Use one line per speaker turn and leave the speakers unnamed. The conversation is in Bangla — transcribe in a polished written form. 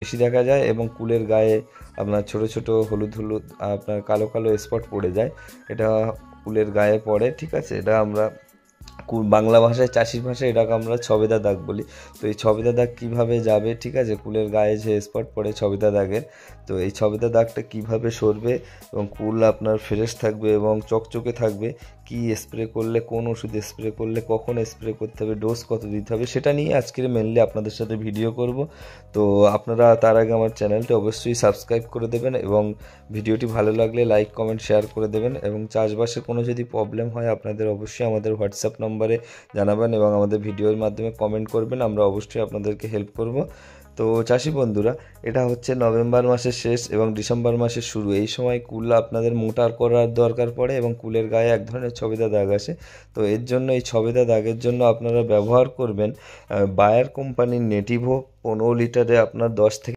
বেশি দেখা যায় এবং কুলের গায়ে আপনার ছোট ছোট হলুদ হলুদ আপনার কালো কালো স্পট পড়ে যায়, এটা কুলের গায়ে পড়ে। ঠিক আছে, এটা আমরা বাংলা ভাষায়, চাষির ভাষায় এটাকে আমরা ছবেদা দাগ বলি। তো এই ছবেদা দাগ কীভাবে যাবে, ঠিক আছে, কুলের গায়ে যে স্পট পড়ে ছবেদা দাগের, তো এই ছবেদা দাগটা কীভাবে সরবে এবং কুল আপনার ফ্রেশ থাকবে এবং চকচকে থাকবে, কি স্প্রে করলে, কোন ওষুধ স্প্রে করলে, কখন স্প্রে করতে হবে, ডোজ কত দিতে হবে, সেটা নিয়ে আজকের মেনলি আপনাদের সাথে ভিডিও করব। তো আপনারা তার আগে আমার চ্যানেলটি অবশ্যই সাবস্ক্রাইব করে দেবেন এবং ভিডিওটি ভালো লাগলে লাইক কমেন্ট শেয়ার করে দেবেন। এবং চাষবাসে কোনো যদি প্রবলেম হয় আপনাদের অবশ্যই আমাদের হোয়াটসঅ্যাপ নম্বরে জানাবেন এবং আমাদের ভিডিওর মাধ্যমে কমেন্ট করবেন, আমরা অবশ্যই আপনাদেরকে হেল্প করব। তো চাষি বন্ধুরা, এটা হচ্ছে নভেম্বর মাসের শেষ এবং ডিসেম্বর মাসের শুরু, এই সময় কুল আপনাদের মোটা করার দরকার পড়ে এবং কুলের গায়ে এক ধরনের ছবেদা দাগ আসে। তো এর জন্য, এই ছবেদা দাগের জন্য আপনারা ব্যবহার করবেন বায়ার কোম্পানির নেটিভো। 15 লিটারে আপনার 10 থেকে